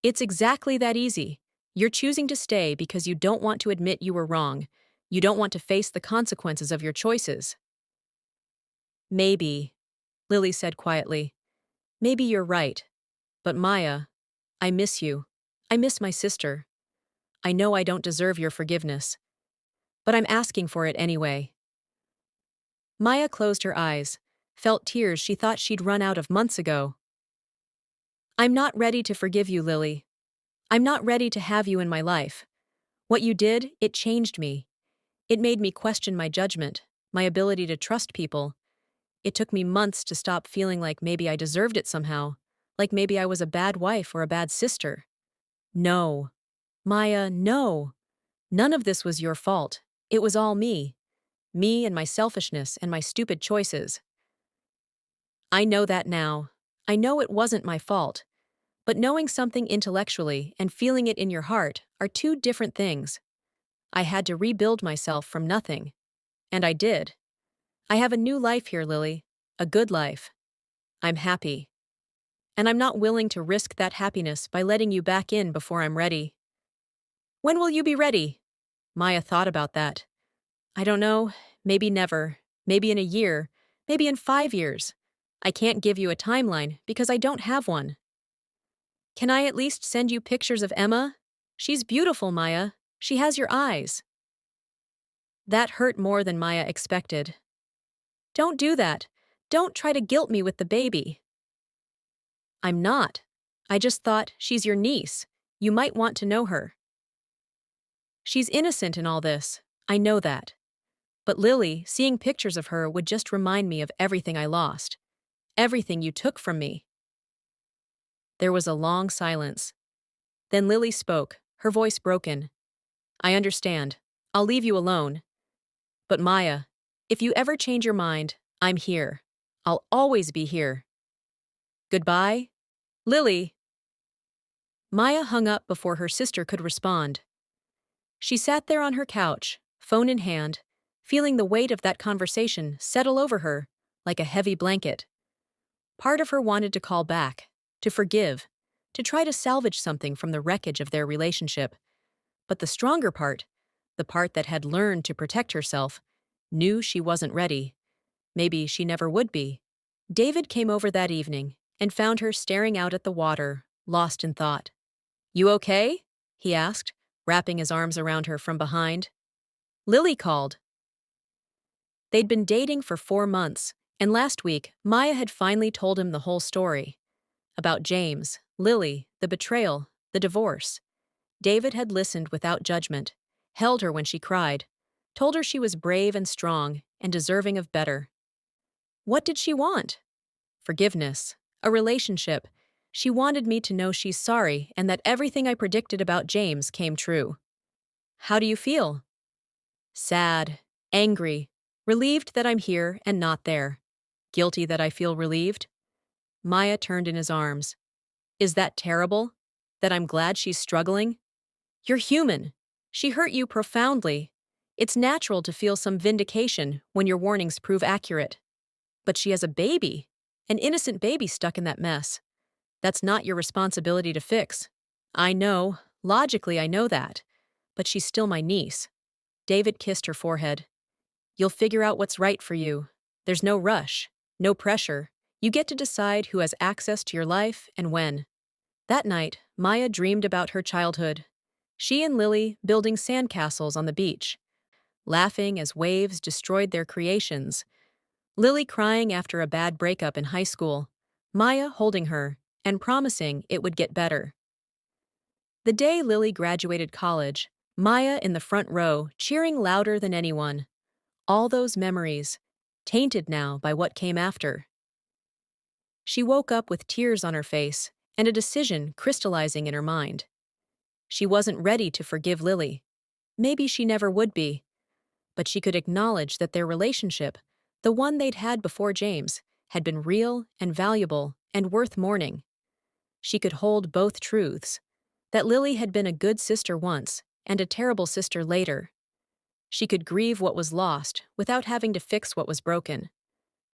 It's exactly that easy. You're choosing to stay because you don't want to admit you were wrong. You don't want to face the consequences of your choices. Maybe, Lily said quietly. Maybe you're right. But Maya, I miss you. I miss my sister. I know I don't deserve your forgiveness. But I'm asking for it anyway. Maya closed her eyes, felt tears she thought she'd run out of months ago. I'm not ready to forgive you, Lily. I'm not ready to have you in my life. What you did, it changed me. It made me question my judgment, my ability to trust people. It took me months to stop feeling like maybe I deserved it somehow, like maybe I was a bad wife or a bad sister. No. Maya, no. None of this was your fault. It was all me. Me and my selfishness and my stupid choices. I know that now. I know it wasn't my fault. But knowing something intellectually and feeling it in your heart are two different things. I had to rebuild myself from nothing. And I did. I have a new life here, Lily. A good life. I'm happy. And I'm not willing to risk that happiness by letting you back in before I'm ready. When will you be ready? Maya thought about that. I don't know. Maybe never. Maybe in a year. Maybe in 5 years. I can't give you a timeline because I don't have one. Can I at least send you pictures of Emma? She's beautiful, Maya. She has your eyes. That hurt more than Maya expected. Don't do that. Don't try to guilt me with the baby. I'm not. I just thought she's your niece. You might want to know her. She's innocent in all this. I know that. But Lily, seeing pictures of her would just remind me of everything I lost. Everything you took from me. There was a long silence. Then Lily spoke, her voice broken. I understand. I'll leave you alone. But Maya, if you ever change your mind, I'm here. I'll always be here. Goodbye? Lily. Maya hung up before her sister could respond. She sat there on her couch, phone in hand, feeling the weight of that conversation settle over her like a heavy blanket. Part of her wanted to call back, to forgive, to try to salvage something from the wreckage of their relationship. But the stronger part, the part that had learned to protect herself, knew she wasn't ready. Maybe she never would be. David came over that evening and found her staring out at the water, lost in thought. You okay? He asked, wrapping his arms around her from behind. Lily called. They'd been dating for 4 months, and last week, Maya had finally told him the whole story. About James, Lily, the betrayal, the divorce. David had listened without judgment, held her when she cried, told her she was brave and strong and deserving of better. What did she want? Forgiveness, a relationship. She wanted me to know she's sorry and that everything I predicted about James came true. How do you feel? Sad, angry, relieved that I'm here and not there. Guilty that I feel relieved? Maya turned in his arms. Is that terrible? That I'm glad she's struggling? You're human. She hurt you profoundly. It's natural to feel some vindication when your warnings prove accurate. But she has a baby, an innocent baby stuck in that mess. That's not your responsibility to fix. I know, logically I know that. But she's still my niece. David kissed her forehead. You'll figure out what's right for you. There's no rush, no pressure. You get to decide who has access to your life and when. That night, Maya dreamed about her childhood. She and Lily building sandcastles on the beach, laughing as waves destroyed their creations. Lily crying after a bad breakup in high school, Maya holding her and promising it would get better. The day Lily graduated college, Maya in the front row cheering louder than anyone. All those memories, tainted now by what came after. She woke up with tears on her face and a decision crystallizing in her mind. She wasn't ready to forgive Lily. Maybe she never would be. But she could acknowledge that their relationship, the one they'd had before James, had been real and valuable and worth mourning. She could hold both truths, that Lily had been a good sister once and a terrible sister later. She could grieve what was lost without having to fix what was broken.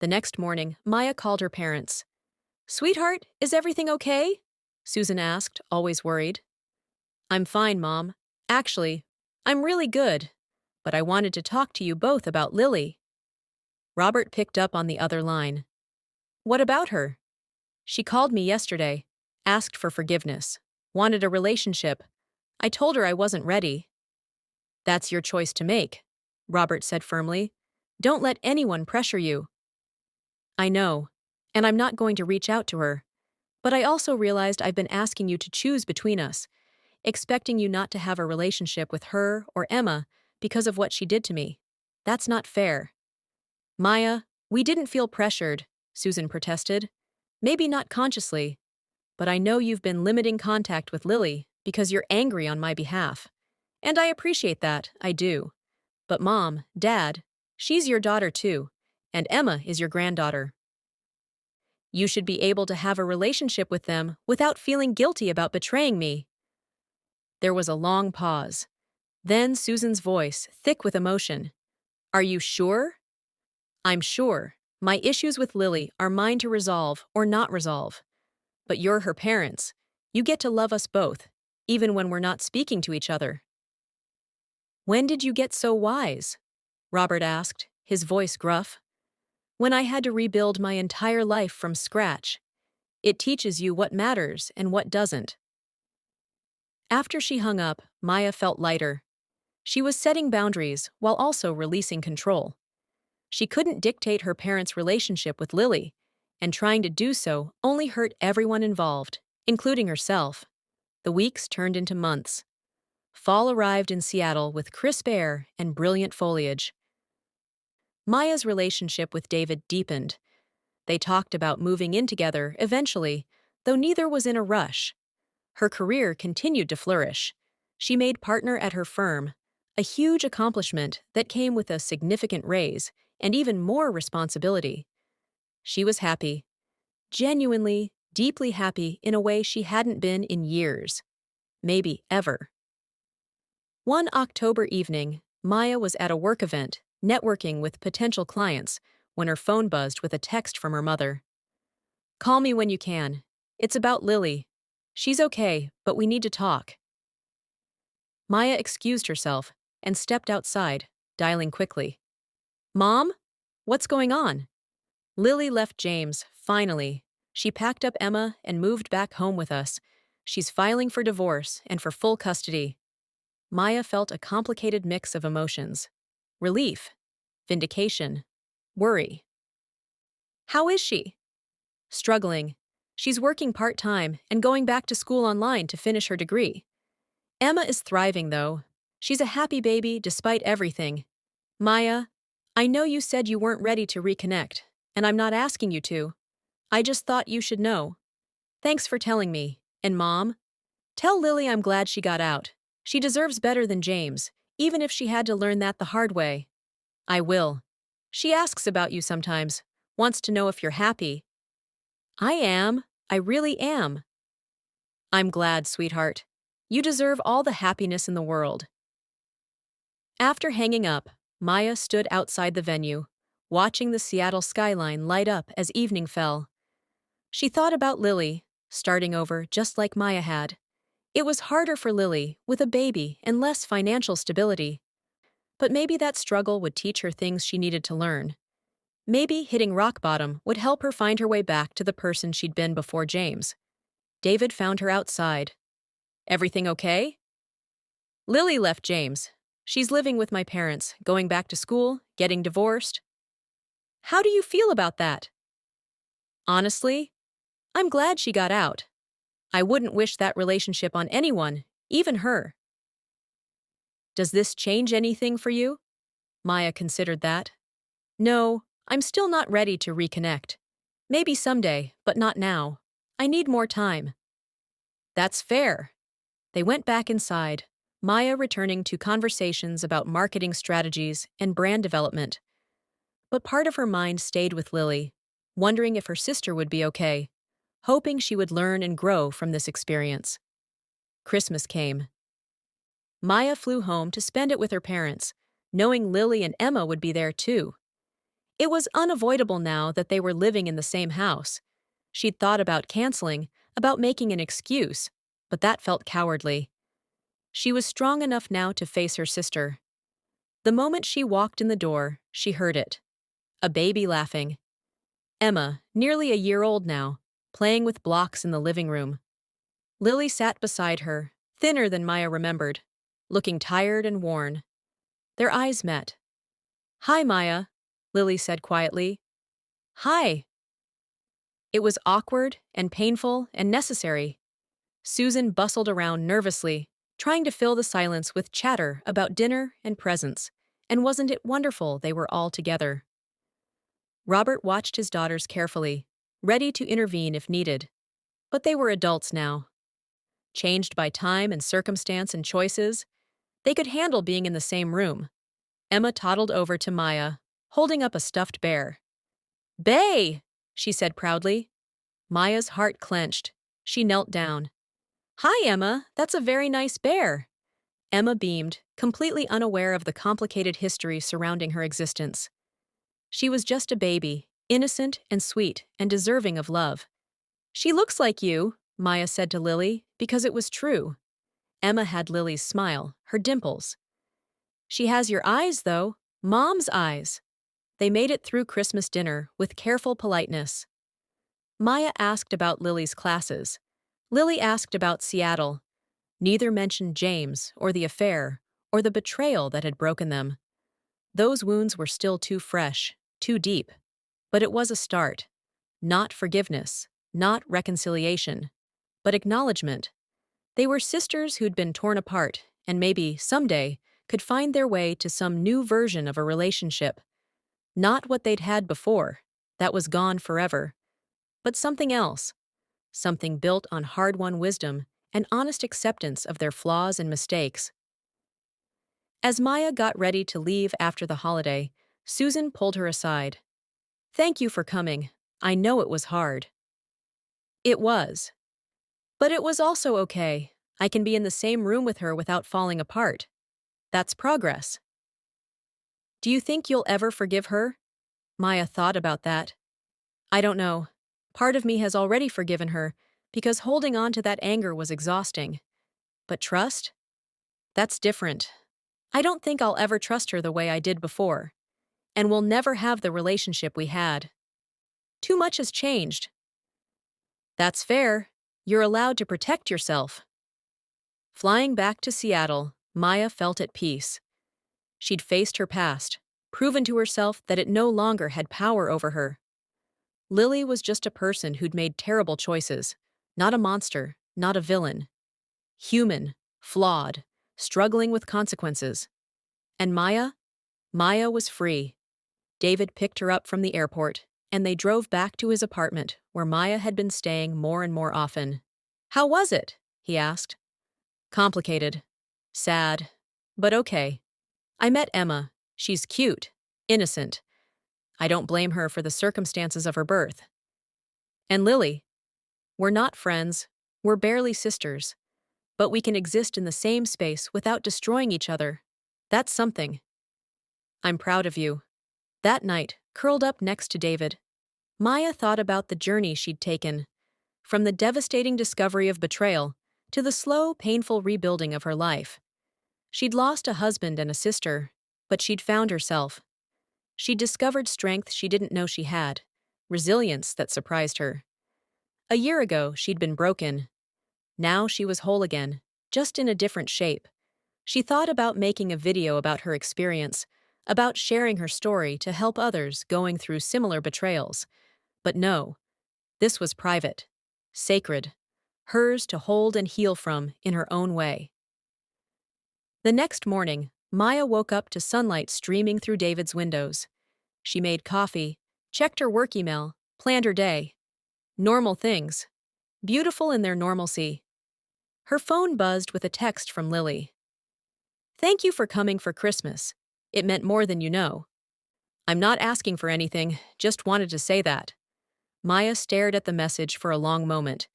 The next morning, Maya called her parents. "Sweetheart, is everything okay?" Susan asked, always worried. "I'm fine, Mom. Actually, I'm really good. But I wanted to talk to you both about Lily." Robert picked up on the other line. "What about her?" "She called me yesterday, asked for forgiveness, wanted a relationship. I told her I wasn't ready." "That's your choice to make," Robert said firmly. "Don't let anyone pressure you." "I know, and I'm not going to reach out to her. But I also realized I've been asking you to choose between us, expecting you not to have a relationship with her or Emma because of what she did to me. That's not fair." "Maya, we didn't feel pressured," Susan protested. "Maybe not consciously, but I know you've been limiting contact with Lily because you're angry on my behalf. And I appreciate that, I do. But Mom, Dad, she's your daughter too, and Emma is your granddaughter. You should be able to have a relationship with them without feeling guilty about betraying me." There was a long pause. Then Susan's voice, thick with emotion. "Are you sure?" "I'm sure. My issues with Lily are mine to resolve or not resolve. But you're her parents. You get to love us both, even when we're not speaking to each other." "When did you get so wise?" Robert asked, his voice gruff. "When I had to rebuild my entire life from scratch. It teaches you what matters and what doesn't." After she hung up, Maya felt lighter. She was setting boundaries while also releasing control. She couldn't dictate her parents' relationship with Lily, and trying to do so only hurt everyone involved, including herself. The weeks turned into months. Fall arrived in Seattle with crisp air and brilliant foliage. Maya's relationship with David deepened. They talked about moving in together eventually, though neither was in a rush. Her career continued to flourish. She made partner at her firm, a huge accomplishment that came with a significant raise and even more responsibility. She was happy. Genuinely, deeply happy in a way she hadn't been in years. Maybe ever. One October evening, Maya was at a work event, networking with potential clients, when her phone buzzed with a text from her mother. "Call me when you can. It's about Lily. She's okay, but we need to talk." Maya excused herself and stepped outside, dialing quickly. "Mom? What's going on?" "Lily left James, finally. She packed up Emma and moved back home with us. She's filing for divorce and for full custody." Maya felt a complicated mix of emotions. Relief, vindication, worry. "How is she?" "Struggling. She's working part-time and going back to school online to finish her degree. Emma is thriving, though. She's a happy baby despite everything. Maya, I know you said you weren't ready to reconnect, and I'm not asking you to. I just thought you should know. Thanks for telling me. And Mom, tell Lily I'm glad she got out. She deserves better than James, even if she had to learn that the hard way. I will. She asks about you sometimes, wants to know if you're happy. I am. I really am. I'm glad, sweetheart. You deserve all the happiness in the world. After hanging up, Maya stood outside the venue, watching the Seattle skyline light up as evening fell. She thought about Lily, starting over just like Maya had. It was harder for Lily, with a baby and less financial stability. But maybe that struggle would teach her things she needed to learn. Maybe hitting rock bottom would help her find her way back to the person she'd been before James. David found her outside. Everything okay? Lily left James. She's living with my parents, going back to school, getting divorced. How do you feel about that? Honestly, I'm glad she got out. I wouldn't wish that relationship on anyone, even her. Does this change anything for you? Maya considered that. No, I'm still not ready to reconnect. Maybe someday, but not now. I need more time. That's fair. They went back inside, Maya returning to conversations about marketing strategies and brand development. But part of her mind stayed with Lily, wondering if her sister would be okay, hoping she would learn and grow from this experience. Christmas came. Maya flew home to spend it with her parents, knowing Lily and Emma would be there too. It was unavoidable now that they were living in the same house. She'd thought about canceling, about making an excuse, but that felt cowardly. She was strong enough now to face her sister. The moment she walked in the door, she heard it. A baby laughing. Emma, nearly a year old now, playing with blocks in the living room. Lily sat beside her, thinner than Maya remembered, looking tired and worn. Their eyes met. Hi, Maya, Lily said quietly. Hi. It was awkward and painful and necessary. Susan bustled around nervously, trying to fill the silence with chatter about dinner and presents, and wasn't it wonderful they were all together? Robert watched his daughters carefully, ready to intervene if needed. But they were adults now. Changed by time and circumstance and choices, they could handle being in the same room. Emma toddled over to Maya, holding up a stuffed bear. Bay! She said proudly. Maya's heart clenched. She knelt down. Hi, Emma. That's a very nice bear. Emma beamed, completely unaware of the complicated history surrounding her existence. She was just a baby, innocent and sweet and deserving of love. She looks like you, Maya said to Lily, because it was true. Emma had Lily's smile, her dimples. She has your eyes, though. Mom's eyes. They made it through Christmas dinner with careful politeness. Maya asked about Lily's classes. Lily asked about Seattle. Neither mentioned James or the affair or the betrayal that had broken them. Those wounds were still too fresh, too deep. But it was a start. Not forgiveness, not reconciliation, but acknowledgement. They were sisters who'd been torn apart and maybe, someday, could find their way to some new version of a relationship. Not what they'd had before, that was gone forever, but something else. Something built on hard-won wisdom and honest acceptance of their flaws and mistakes. As Maya got ready to leave after the holiday, Susan pulled her aside. Thank you for coming. I know it was hard. It was. But it was also okay. I can be in the same room with her without falling apart. That's progress. Do you think you'll ever forgive her? Maya thought about that. I don't know. Part of me has already forgiven her, because holding on to that anger was exhausting. But trust? That's different. I don't think I'll ever trust her the way I did before. And we'll never have the relationship we had. Too much has changed. That's fair. You're allowed to protect yourself. Flying back to Seattle, Maya felt at peace. She'd faced her past, proven to herself that it no longer had power over her. Lily was just a person who'd made terrible choices. Not a monster, not a villain. Human, flawed, struggling with consequences. And Maya? Maya was free. David picked her up from the airport, and they drove back to his apartment, where Maya had been staying more and more often. "How was it?" he asked. "Complicated. Sad. But okay. I met Emma. She's cute. Innocent. I don't blame her for the circumstances of her birth. And Lily. We're not friends. We're barely sisters. But we can exist in the same space without destroying each other. That's something. I'm proud of you." That night, curled up next to David, Maya thought about the journey she'd taken, from the devastating discovery of betrayal to the slow, painful rebuilding of her life. She'd lost a husband and a sister, but she'd found herself. She'd discovered strength she didn't know she had, resilience that surprised her. A year ago, she'd been broken. Now she was whole again, just in a different shape. She thought about making a video about her experience, about sharing her story to help others going through similar betrayals. But no, this was private, sacred, hers to hold and heal from in her own way. The next morning, Maya woke up to sunlight streaming through David's windows. She made coffee, checked her work email, planned her day. Normal things. Beautiful in their normalcy. Her phone buzzed with a text from Lily. "Thank you for coming for Christmas. It meant more than you know. I'm not asking for anything, just wanted to say that." Maya stared at the message for a long moment.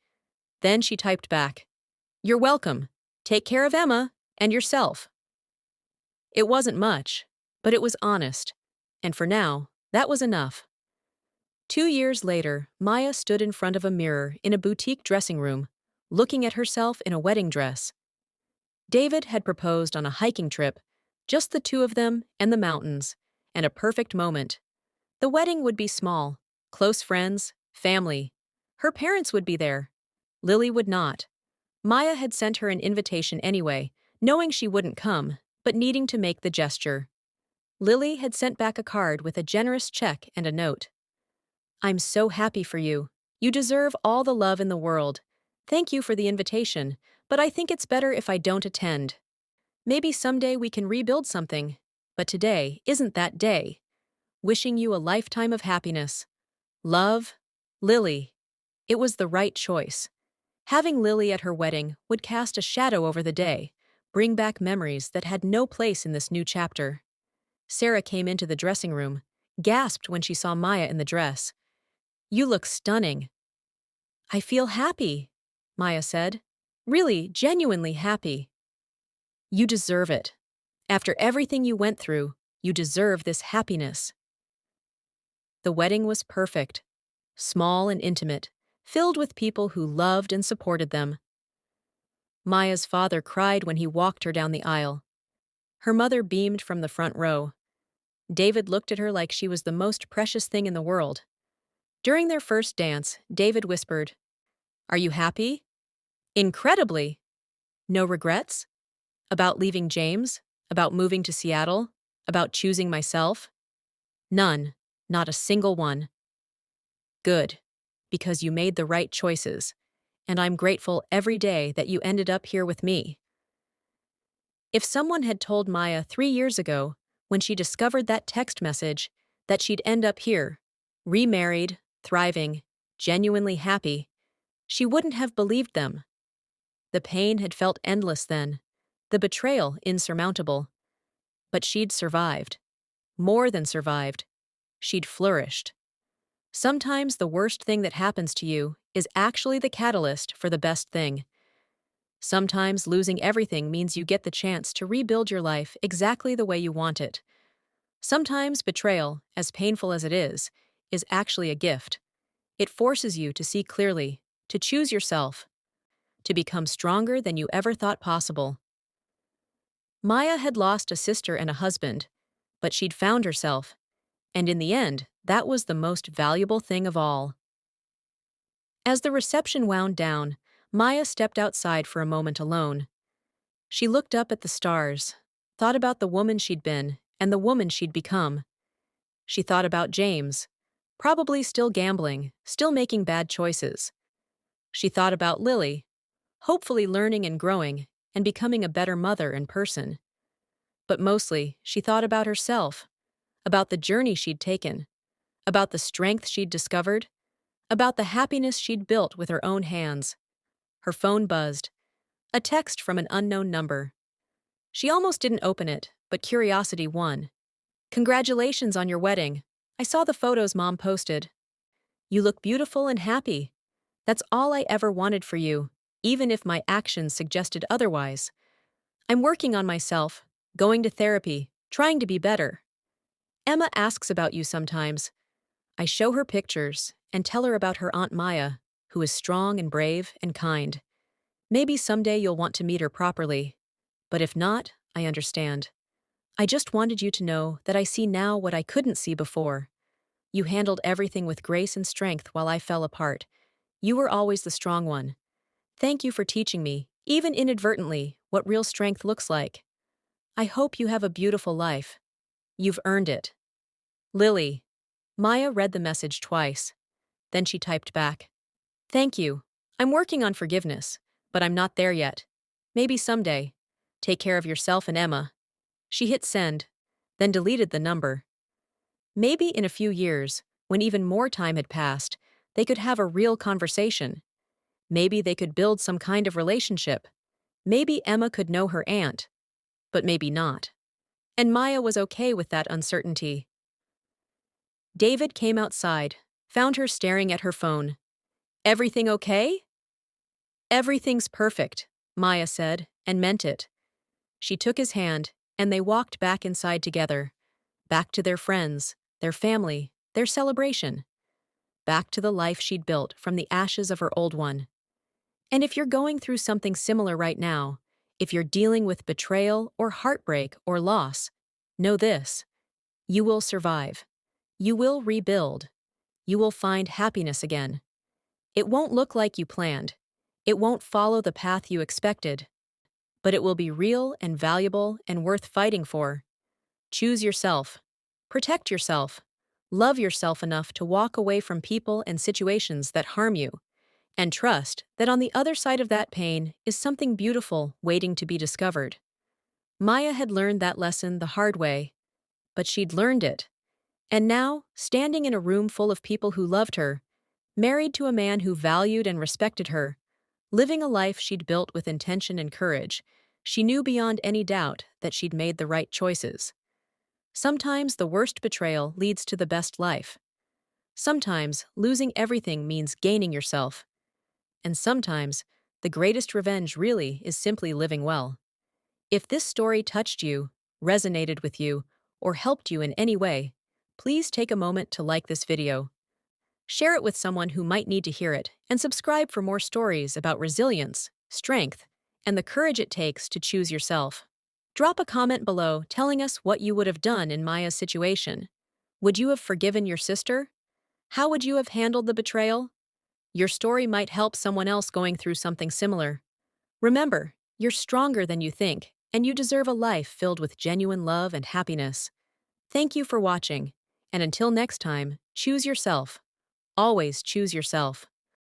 Then she typed back, "You're welcome. Take care of Emma and yourself." It wasn't much, but it was honest. And for now, that was enough. 2 years later, Maya stood in front of a mirror in a boutique dressing room, looking at herself in a wedding dress. David had proposed on a hiking trip, just the two of them and the mountains, and a perfect moment. The wedding would be small, close friends, family. Her parents would be there. Lily would not. Maya had sent her an invitation anyway, knowing she wouldn't come, but needing to make the gesture. Lily had sent back a card with a generous check and a note. "I'm so happy for you. You deserve all the love in the world. Thank you for the invitation, but I think it's better if I don't attend. Maybe someday we can rebuild something, but today isn't that day. Wishing you a lifetime of happiness. Love, Lily." It was the right choice. Having Lily at her wedding would cast a shadow over the day, bring back memories that had no place in this new chapter. Sarah came into the dressing room, gasped when she saw Maya in the dress. "You look stunning." "I feel happy," Maya said. "Really, genuinely happy." "You deserve it. After everything you went through, you deserve this happiness." The wedding was perfect, small and intimate, filled with people who loved and supported them. Maya's father cried when he walked her down the aisle. Her mother beamed from the front row. David looked at her like she was the most precious thing in the world. During their first dance, David whispered, "Are you happy?" "Incredibly." "No regrets?" "About leaving James? About moving to Seattle? About choosing myself?" "None. Not a single one." "Good. Because you made the right choices. And I'm grateful every day that you ended up here with me." If someone had told Maya 3 years ago, when she discovered that text message, that she'd end up here, remarried, thriving, genuinely happy, she wouldn't have believed them. The pain had felt endless then, the betrayal insurmountable. But she'd survived. More than survived. She'd flourished. Sometimes the worst thing that happens to you is actually the catalyst for the best thing. Sometimes losing everything means you get the chance to rebuild your life exactly the way you want it. Sometimes betrayal, as painful as it is actually a gift. It forces you to see clearly, to choose yourself, to become stronger than you ever thought possible. Maya had lost a sister and a husband, but she'd found herself, and in the end, that was the most valuable thing of all. As the reception wound down, Maya stepped outside for a moment alone. She looked up at the stars, thought about the woman she'd been and the woman she'd become. She thought about James, probably still gambling, still making bad choices. She thought about Lily, hopefully learning and growing and becoming a better mother in person. But mostly, she thought about herself, about the journey she'd taken, about the strength she'd discovered, about the happiness she'd built with her own hands. Her phone buzzed. A text from an unknown number. She almost didn't open it, but curiosity won. "Congratulations on your wedding. I saw the photos Mom posted. You look beautiful and happy. That's all I ever wanted for you, even if my actions suggested otherwise. I'm working on myself, going to therapy, trying to be better. Emma asks about you sometimes. I show her pictures and tell her about her Aunt Maya, who is strong and brave and kind. Maybe someday you'll want to meet her properly. But if not, I understand. I just wanted you to know that I see now what I couldn't see before. You handled everything with grace and strength while I fell apart. You were always the strong one. Thank you for teaching me, even inadvertently, what real strength looks like. I hope you have a beautiful life. You've earned it. Lily." Maya read the message twice. Then she typed back. "Thank you. I'm working on forgiveness, but I'm not there yet. Maybe someday. Take care of yourself and Emma." She hit send, then deleted the number. Maybe in a few years, when even more time had passed, they could have a real conversation. Maybe they could build some kind of relationship. Maybe Emma could know her aunt, but maybe not. And Maya was okay with that uncertainty. David came outside, found her staring at her phone. "Everything okay?" "Everything's perfect," Maya said, and meant it. She took his hand, and they walked back inside together. Back to their friends, their family, their celebration. Back to the life she'd built from the ashes of her old one. And if you're going through something similar right now, if you're dealing with betrayal or heartbreak or loss, know this: you will survive. You will rebuild. You will find happiness again. It won't look like you planned. It won't follow the path you expected. But it will be real and valuable and worth fighting for. Choose yourself. Protect yourself. Love yourself enough to walk away from people and situations that harm you. And trust that on the other side of that pain is something beautiful waiting to be discovered. Maya had learned that lesson the hard way, but she'd learned it. And now, standing in a room full of people who loved her, married to a man who valued and respected her, living a life she'd built with intention and courage, she knew beyond any doubt that she'd made the right choices. Sometimes the worst betrayal leads to the best life. Sometimes losing everything means gaining yourself. And sometimes the greatest revenge really is simply living well. If this story touched you, resonated with you, or helped you in any way, please take a moment to like this video. Share it with someone who might need to hear it, and subscribe for more stories about resilience, strength, and the courage it takes to choose yourself. Drop a comment below telling us what you would have done in Maya's situation. Would you have forgiven your sister? How would you have handled the betrayal? Your story might help someone else going through something similar. Remember, you're stronger than you think, and you deserve a life filled with genuine love and happiness. Thank you for watching, and until next time, choose yourself. Always choose yourself.